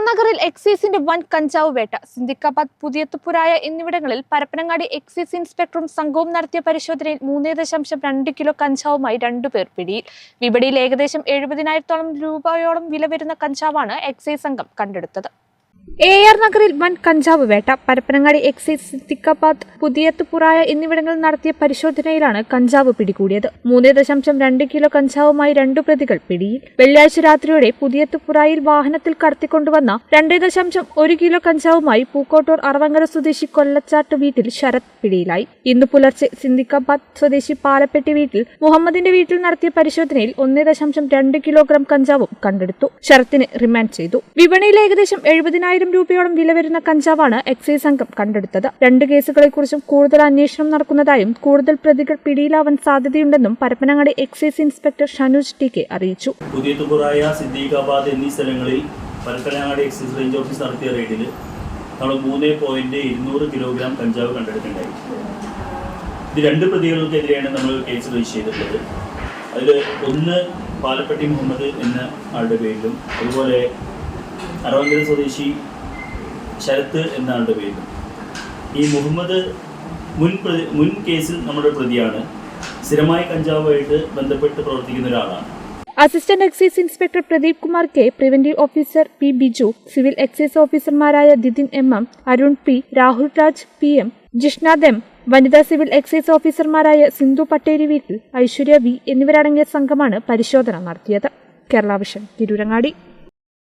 നഗറിൽ എക്സൈസിന്റെ വൻ കഞ്ചാവ് വേട്ട. സിന്ദിഖാബാദ്, പുതിയത്തുപുരായ എന്നിവിടങ്ങളിൽ പരപ്പനങ്ങാടി എക്സൈസ് ഇൻസ്പെക്ടറും സംഘവും നടത്തിയ പരിശോധനയിൽ 3.2 കിലോ കഞ്ചാവുമായി 2 പേർ പിടിയിൽ. വിപണിയിൽ ഏകദേശം 70,000 രൂപയോളം വില വരുന്ന കഞ്ചാവാണ് എക്സൈസ് സംഘം കണ്ടെടുത്തത്. AR നഗറിൽ വൻ കഞ്ചാവ് വേട്ട. പരപ്പനങ്ങാടി എക്സൈസ്, സിന്ദിഖാബാദ്, പുതിയത്തുപുരായ എന്നിവിടങ്ങളിൽ നടത്തിയ പരിശോധനയിലാണ് കഞ്ചാവ് പിടികൂടിയത്. 3.2 കിലോ കഞ്ചാവുമായി 2 പ്രതികൾ പിടിയിൽ. വെള്ളിയാഴ്ച രാത്രിയോടെ പുതിയത്തുപുരായിൽ വാഹനത്തിൽ കടത്തിക്കൊണ്ടുവന്ന 2.1 കിലോ കഞ്ചാവുമായി പൂക്കോട്ടൂർ അറവങ്കര സ്വദേശി കൊല്ലച്ചാട്ട് വീട്ടിൽ ശരത് പിടിയിലായി. ഇന്ന് പുലർച്ചെ സിന്ദിഖാബാദ് സ്വദേശി പാലപ്പെട്ടി വീട്ടിൽ മുഹമ്മദിന്റെ വീട്ടിൽ നടത്തിയ പരിശോധനയിൽ 1.2 കിലോഗ്രാം കഞ്ചാവും കണ്ടെടുത്തു. ശരത്തിനെ റിമാൻഡ് ചെയ്തു. വിപണിയിൽ ഏകദേശം 70,000 രൂപയോളം വില വരുന്ന കഞ്ചാവാണ് എക്സൈസ് സംഘം കണ്ടെടുത്തത്. 2 കേസുകളെക്കുറിച്ചും കൂടുതൽ അന്വേഷണം നടക്കുന്നതായും കൂടുതൽ പ്രതികൾ പിടിയിലാവാൻ സാധ്യതയുണ്ടെന്നും പരപ്പനങ്ങാടി എക്സൈസ് ഇൻസ്പെക്ടർ ഷനുജ് TK അറിയിച്ചു. പുതിയത്തുപുരായ, സിന്ദിഖാബാദ് എന്നീ സ്ഥലങ്ങളിൽ പരപ്പനങ്ങാടി എക്സൈസ് റേഞ്ച് ഓഫീസ് നടത്തിയ റെയ്ഡിൽ നമ്മൾ 3.2 കിലോഗ്രാം കഞ്ചാവ് കണ്ടെടുത്തിട്ടുണ്ടായി. ഇത് 2 പ്രതികൾക്കെതിരെയാണ് നമ്മൾ കേസ് രജിസ്റ്റർ ചെയ്തിട്ടുള്ളത്. അതിൽ ഒന്ന് പാലപ്പെട്ടി മുഹമ്മദ് എന്ന ആളുടെ പേരിലും അതുപോലെ അറവങ്കര സ്വദേശി ശരത്ത് എന്ന ആളുടെ പേരിലും. ഈ മുഹമ്മദ് മുൻ കേസിൽ നമ്മുടെ പ്രതിയാണ്. സ്ഥിരമായി കഞ്ചാവുമായിട്ട് ബന്ധപ്പെട്ട് പ്രവർത്തിക്കുന്ന ഒരാളാണ്. Assistant excise inspector Pradeep Kumar K, preventive officer P Biju, civil excise ഓഫീസർമാരായ Didin MM, Arun P, Rahul Raj PM, Jishnad M, വനിതാ സിവിൽ എക്സൈസ് ഓഫീസർമാരായ സിന്ധു പട്ടേരി വീട്ടിൽ, ഐശ്വര്യ V എന്നിവരടങ്ങിയ സംഘമാണ് പരിശോധന നടത്തിയത്. കേരള വിഷൻ, തിരൂരങ്ങാടി.